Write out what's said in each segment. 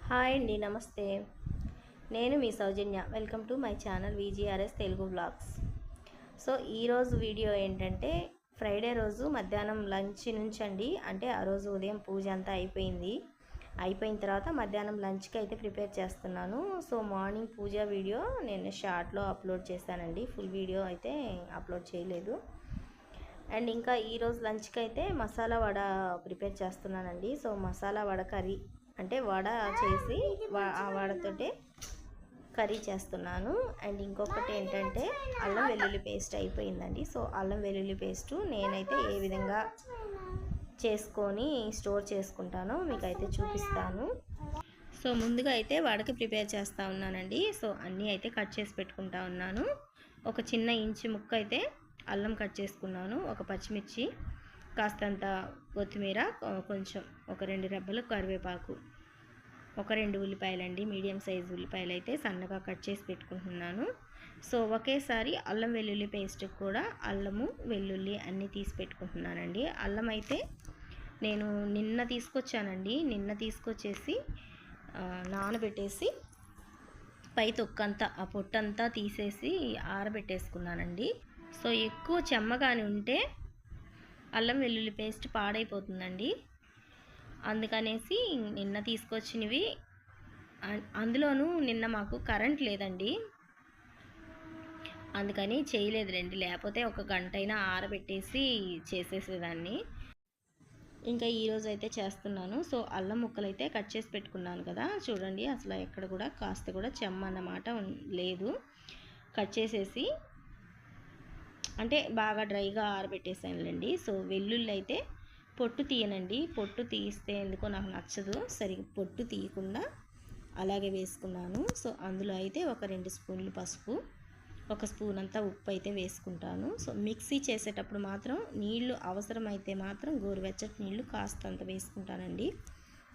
Hi అండి, నమస్తే. నేను మీ Soujanya. Welcome to my channel VGRS Telugu vlogs. So ఈరోజు వీడియో ఏంటంటే, ఫ్రైడే రోజు మధ్యాహ్నం లంచ్ నుంచి అండి. అంటే ఆ రోజు ఉదయం పూజ అంతా అయిపోయిన తర్వాత మధ్యాహ్నం లంచ్కి అయితే ప్రిపేర్ చేస్తున్నాను. సో మార్నింగ్ పూజ వీడియో నేను షార్ట్లో అప్లోడ్ చేశానండి. ఫుల్ వీడియో అయితే అప్లోడ్ చేయలేదు. అండ్ ఇంకా ఈరోజు లంచ్కి అయితే మసాలా వడ ప్రిపేర్ చేస్తున్నానండి. సో మసాలా వడ కర్రీ అంటే వడ చేసి ఆ వడతోటే కర్రీ చేస్తున్నాను. అండ్ ఇంకొకటి ఏంటంటే అల్లం వెల్లుల్లి పేస్ట్ అయిపోయిందండి. సో అల్లం వెల్లుల్లి పేస్టు నేనైతే ఏ విధంగా చేసుకొని స్టోర్ చేసుకుంటానో మీకైతే చూపిస్తాను. సో ముందుగా అయితే వడకి ప్రిపేర్ చేస్తూ ఉన్నానండి. సో అన్నీ అయితే కట్ చేసి పెట్టుకుంటా ఉన్నాను. ఒక చిన్న ఇంచు ముక్క అయితే అల్లం కట్ చేసుకున్నాను, ఒక పచ్చిమిర్చి, కాస్తంత కొత్తిమీర, కొంచెం ఒక 2 రెబ్బలు కరివేపాకు, ఒక 2 ఉల్లిపాయలండి, మీడియం సైజు ఉల్లిపాయలు అయితే సన్నగా కట్ చేసి పెట్టుకుంటున్నాను. సో ఒకేసారి అల్లం వెల్లుల్లి పేస్ట్ కూడా అల్లము వెల్లుల్లి అన్నీ తీసి పెట్టుకుంటున్నానండి. అల్లం అయితే నేను నిన్న తీసుకొచ్చేసి నానబెట్టేసి పై తొక్కంతా ఆ పొట్టంతా తీసేసి ఆరబెట్టేసుకున్నానండి. సో ఎక్కువ చెమ్మగాని ఉంటే అల్లం వెల్లుల్లి పేస్ట్ పాడైపోతుందండి. అందుకనేసి నిన్న తీసుకొచ్చినవి. అందులోనూ నిన్న మాకు కరెంట్ లేదండి, అందుకని చేయలేదులేండి. లేకపోతే ఒక గంట అయినా ఆరబెట్టేసి చేసేసేదాన్ని. ఇంకా ఈరోజు అయితే చేస్తున్నాను. సో అల్లం ముక్కలు అయితే కట్ చేసి పెట్టుకున్నాను కదా, చూడండి అసలు ఎక్కడ కూడా కాస్త కూడా చెమ్మ అన్నమాట లేదు. కట్ చేసేసి అంటే బాగా డ్రైగా ఆరబెట్టేసానులేండి. సో వెల్లుల్లి అయితే పొట్టు తీయనండి. పొట్టు తీస్తే ఎందుకో నాకు నచ్చదు. పొట్టు తీయకుండా అలాగే వేసుకున్నాను. సో అందులో అయితే ఒక 2 స్పూన్లు పసుపు, ఒక స్పూన్ అంతా ఉప్పు అయితే వేసుకుంటాను. సో మిక్సీ చేసేటప్పుడు మాత్రం నీళ్లు అవసరమైతే మాత్రం గోరువెచ్చటి నీళ్లు కాస్తంత వేసుకుంటానండి.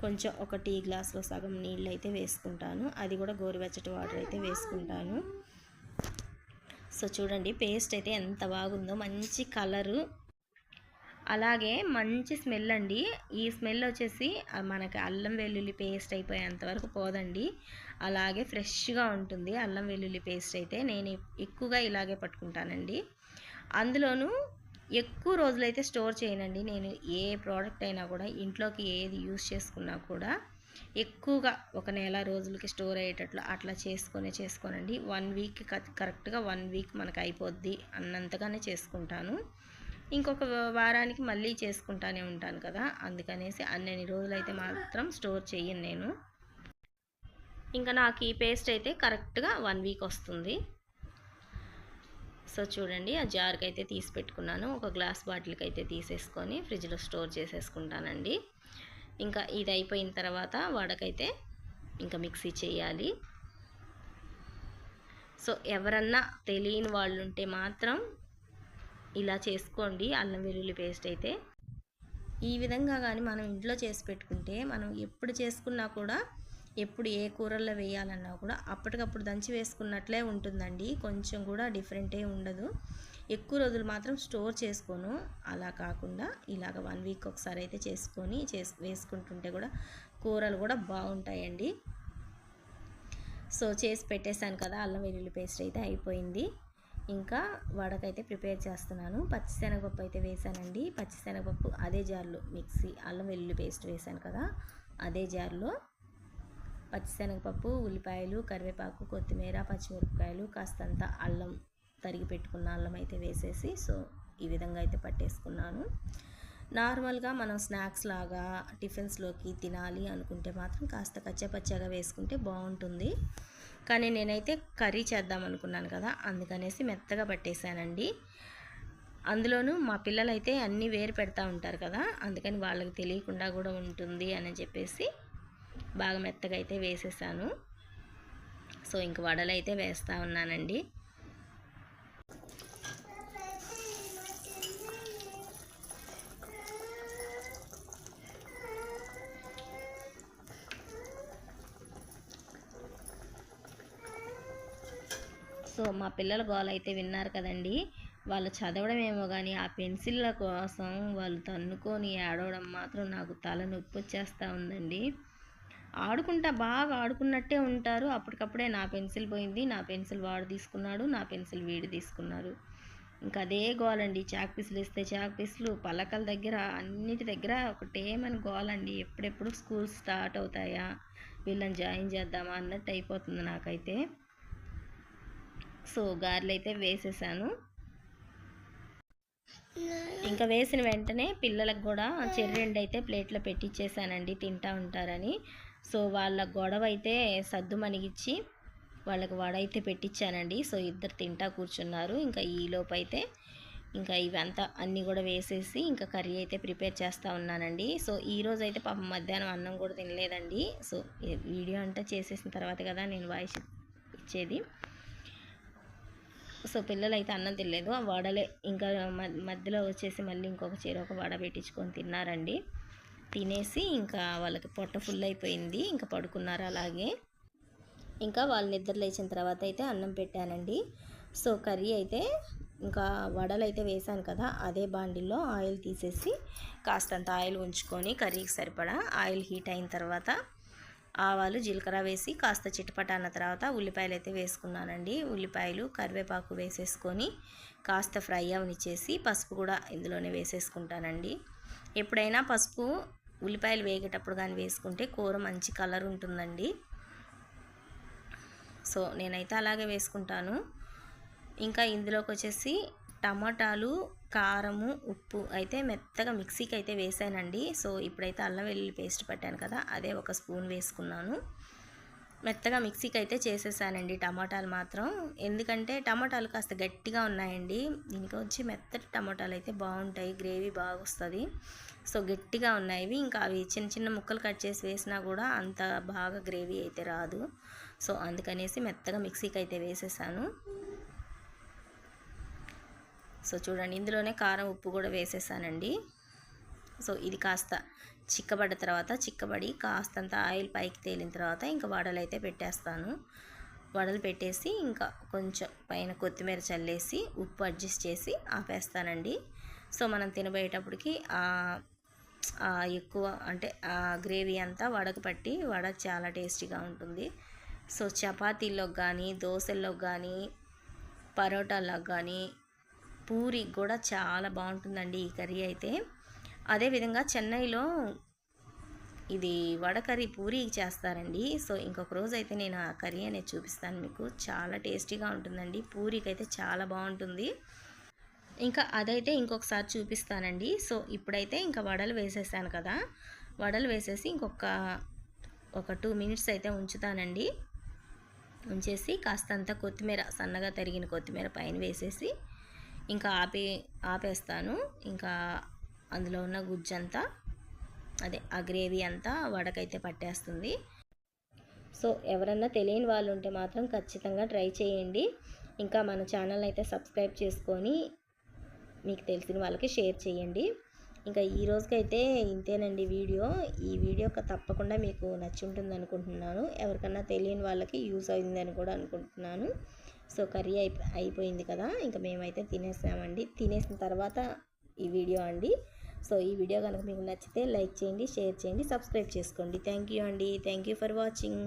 కొంచెం ఒక టీ గ్లాస్లో సగం నీళ్ళు అయితే వేసుకుంటాను. అది కూడా గోరువెచ్చటి వాటర్ అయితే వేసుకుంటాను. సో చూడండి పేస్ట్ అయితే ఎంత బాగుందో, మంచి కలరు, అలాగే మంచి స్మెల్ అండి. ఈ స్మెల్ వచ్చేసి మనకి అల్లం వెల్లుల్లి పేస్ట్ అయిపోయేంత వరకు పోదండి, అలాగే ఫ్రెష్గా ఉంటుంది అల్లం వెల్లుల్లి పేస్ట్ అయితే. నేను ఎక్కువగా ఇలాగే పట్టుకుంటానండి. అందులోనూ ఎక్కువ రోజులైతే స్టోర్ చేయనండి. నేను ఏ ప్రోడక్ట్ అయినా కూడా ఇంట్లోకి ఏది యూస్ చేసుకున్నా కూడా ఎక్కువగా ఒక నెల రోజులకి స్టోర్ అయ్యేటట్లు అట్లా చేసుకోనండి. 1 వీక్ కరెక్ట్గా 1 వీక్ మనకు అయిపోద్ది అన్నంతగానే చేసుకుంటాను. ఇంకొక వారానికి మళ్ళీ చేసుకుంటానే ఉంటాను కదా, అందుకనేసి అన్ని రోజులైతే మాత్రం స్టోర్ చేయను నేను. ఇంకా నాకు ఈ పేస్ట్ అయితే కరెక్ట్గా 1 వీక్ వస్తుంది. సో చూడండి ఆ జార్కి అయితే తీసి పెట్టుకున్నాను. ఒక గ్లాస్ బాటిల్కి అయితే తీసేసుకొని ఫ్రిడ్జ్లో స్టోర్ చేసేసుకుంటానండి. ఇంకా ఇది అయిపోయిన తర్వాత వడకైతే ఇంకా మిక్సీ చేయాలి. సో ఎవరన్నా తెలియని వాళ్ళు ఉంటే మాత్రం ఇలా చేసుకోండి. అల్లం వెల్లుల్లి పేస్ట్ అయితే ఈ విధంగా కానీ మనం ఇంట్లో చేసి పెట్టుకుంటే మనం ఎప్పుడు చేసుకున్నా కూడా, ఎప్పుడు ఏ కూరల్లో వేయాలన్నా కూడా అప్పటికప్పుడు దంచి వేసుకున్నట్లే ఉంటుందండి. కొంచెం కూడా డిఫరెంటే ఉండదు. ఎక్కువ రోజులు మాత్రం స్టోర్ చేసుకోను. అలా కాకుండా ఇలాగ 1 వీక్ ఒకసారి అయితే వేసుకుంటుంటే కూడా కూరలు కూడా బాగుంటాయండి. సో చేసి పెట్టేశాను కదా, అల్లం వెల్లుల్లి పేస్ట్ అయితే అయిపోయింది. ఇంకా వడకైతే ప్రిపేర్ చేస్తున్నాను. పచ్చిశనగపప్పు అయితే వేసానండి. పచ్చిశనగపప్పు అదే జార్లో అల్లం వెల్లుల్లి పేస్ట్ వేసాను కదా, అదే జార్లో పచ్చిశనగపప్పు, ఉల్లిపాయలు, కరివేపాకు, కొత్తిమీర, పచ్చిమిరపకాయలు, కాస్తంత అల్లం, తరిగి పెట్టుకున్న అల్లం అయితే వేసేసి సో ఈ విధంగా అయితే పట్టేసుకున్నాను. నార్మల్గా మనం స్నాక్స్ లాగా టిఫిన్స్లోకి తినాలి అనుకుంటే మాత్రం కాస్త కచ్చపచ్చగా వేసుకుంటే బాగుంటుంది. కానీ నేనైతే కర్రీ చేద్దాం అనుకున్నాను కదా, అందుకనేసి మెత్తగా పట్టేశానండి. అందులోనూ మా పిల్లలైతే అన్నీ వేరు పెడతా ఉంటారు కదా, అందుకని వాళ్ళకి తెలియకుండా కూడా ఉంటుంది అని చెప్పేసి బాగా మెత్తగా అయితే వేసేసాను. సో ఇంక వడలు అయితే వేస్తూ ఉన్నానండి. సో మా పిల్లల గోల అయితే విన్నారు కదండి. వాళ్ళు చదవడం ఏమో కానీ ఆ పెన్సిళ్ళ కోసం వాళ్ళు తన్నుకొని ఏడవడం మాత్రం నాకు తల నొప్పి వచ్చేస్తూ ఉందండి. బాగా ఆడుకున్నట్టే ఉంటారు. అప్పటికప్పుడే నా పెన్సిల్ పోయింది, నా పెన్సిల్ వాడు తీసుకున్నాడు, నా పెన్సిల్ వీడు తీసుకున్నారు. ఇంకా అదే గోలండి. చాక్ పీసులు ఇస్తే చాక్ పీసులు, పలకల దగ్గర అన్నిటి దగ్గర ఒకటేమని గోలండి. ఎప్పుడెప్పుడు స్కూల్ స్టార్ట్ అవుతాయా, వీళ్ళని జాయిన్ చేద్దామా అన్నట్టు అయిపోతుంది నాకైతే. సో గారెలు అయితే వేసేసాను. ఇంకా వేసిన వెంటనే పిల్లలకు కూడా చెర్రెండు అయితే ప్లేట్లో పెట్టించేసానండి, తింటా ఉంటారని. సో వాళ్ళ గొడవ అయితే సద్దు మణిగిచ్చి వాళ్ళకి వడ అయితే పెట్టించానండి. సో ఇద్దరు తింటా కూర్చున్నారు. ఇంకా ఈలోపు అయితే ఇంకా ఇవంతా అన్నీ కూడా వేసేసి ఇంకా కర్రీ అయితే ప్రిపేర్ చేస్తూ ఉన్నానండి. సో ఈరోజు అయితే పాపం మధ్యాహ్నం అన్నం కూడా తినలేదండి. సో వీడియో అంతా చేసేసిన తర్వాత కదా నేను వాయిస్ ఇచ్చేది. సో పిల్లలు అయితే అన్నం తినలేదు, ఆ వడలే ఇంకా మధ్యలో వచ్చేసి మళ్ళీ ఒక వడ పెట్టించుకొని తిన్నారండి. తినేసి ఇంకా వాళ్ళకి పొట్ట ఫుల్ అయిపోయింది, ఇంకా పడుకున్నారు అలాగే. ఇంకా వాళ్ళు నిద్ర లేచిన తర్వాత అయితే అన్నం పెట్టానండి. సో కర్రీ అయితే ఇంకా వడలు అయితే వేసాను కదా, అదే బాండిల్లో ఆయిల్ తీసేసి కాస్తంత ఆయిల్ ఉంచుకొని కర్రీకి సరిపడా ఆయిల్ హీట్ అయిన తర్వాత ఆవాలు జీలకర్ర వేసి కాస్త చిటపట అన్న తర్వాత ఉల్లిపాయలు అయితే వేసుకున్నానండి. ఉల్లిపాయలు కరివేపాకు వేసేసుకొని కాస్త ఫ్రై అవనిచ్చేసి పసుపు కూడా ఇందులోనే వేసేసుకుంటానండి. ఎప్పుడైనా పసుపు ఉల్లిపాయలు వేగేటప్పుడు కానీ వేసుకుంటే కూర మంచి కలర్ ఉంటుందండి. సో నేనైతే అలాగే వేసుకుంటాను. ఇంకా ఇందులోకి వచ్చేసి టమాటాలు, కారము, ఉప్పు అయితే మెత్తగా మిక్సీకి అయితే వేసానండి. సో ఇప్పుడైతే అల్లం వెల్లుల్లి పేస్ట్ పట్టాను కదా, అదే ఒక స్పూన్ వేసుకున్నాను. మెత్తగా మిక్సీకి అయితే చేసేసానండి టమాటాలు మాత్రం. ఎందుకంటే టమాటాలు కాస్త గట్టిగా ఉన్నాయండి, దీనికి వచ్చి మెత్తటి టమాటాలు అయితే బాగుంటాయి, గ్రేవీ బాగా వస్తుంది. సో గట్టిగా ఉన్నాయి. ఇంకా అవి చిన్న చిన్న ముక్కలు కట్ చేసి వేసినా కూడా అంత బాగా గ్రేవీ అయితే రాదు. సో అందుకనేసి మెత్తగా మిక్సీకి అయితే వేసేసాను. సో చూడండి, ఇందులోనే కారం ఉప్పు కూడా వేసేసానండి. సో ఇది కాస్త చిక్కబడి కాస్తంత ఆయిల్ పైకి తేలిన తర్వాత ఇంకా వడలు అయితే పెట్టేస్తాను. వడలు పెట్టేసి ఇంకా కొంచెం పైన కొత్తిమీర చల్లేసి ఉప్పు అడ్జస్ట్ చేసి ఆపేస్తానండి. సో మనం తినబోయేటప్పటికి ఎక్కువ అంటే ఆ గ్రేవీ అంతా వడకు పట్టి వడ చాలా టేస్టీగా ఉంటుంది. సో చపాతీల్లోకి కానీ, దోశల్లోకి కానీ, పరోటాల్లోకి కానీ, పూరి కూడా చాలా బాగుంటుందండి ఈ కర్రీ అయితే. అదేవిధంగా చెన్నైలో ఇది వడ కర్రీ పూరి చేస్తారండి. సో ఇంకొక రోజు అయితే నేను ఆ కర్రీ అనేది చూపిస్తాను మీకు, చాలా టేస్టీగా ఉంటుందండి. పూరికి అయితే చాలా బాగుంటుంది. ఇంకా అదైతే ఇంకొకసారి చూపిస్తానండి. సో ఇప్పుడైతే ఇంకా వడలు వేసేసాను కదా, వడలు వేసేసి ఒక 2 మినిట్స్ అయితే ఉంచుతానండి. ఉంచేసి కాస్తంత కొత్తిమీర, సన్నగా తరిగిన కొత్తిమీర పైన వేసేసి ఇంకా ఆపేస్తాను. ఇంకా అందులో ఉన్న గుజ్జంతా, అదే ఆ గ్రేవీ అంతా వడకైతే పట్టేస్తుంది. సో ఎవరన్నా తెలియని వాళ్ళు ఉంటే మాత్రం ఖచ్చితంగా ట్రై చేయండి. ఇంకా మన ఛానల్ అయితే సబ్స్క్రైబ్ చేసుకొని మీకు తెలిసిన వాళ్ళకి షేర్ చేయండి. ఇంకా ఈ రోజుకైతే ఇంతేనండి వీడియో. ఈ వీడియో తప్పకుండా మీకు నచ్చి ఉంటుంది అనుకుంటున్నాను. ఎవరికన్నా తెలియని వాళ్ళకి యూజ్ అయిందని కూడా అనుకుంటున్నాను. సో కర్రీ అయిపోయింది కదా, ఇంకా మేమైతే తినేసామండి. తినేసిన తర్వాత ఈ వీడియో అండి. సో ఈ వీడియో కనుక మీకు నచ్చితే లైక్ చేయండి, షేర్ చేయండి, సబ్స్క్రైబ్ చేసుకోండి. థ్యాంక్ యూ అండి. Thank you for watching.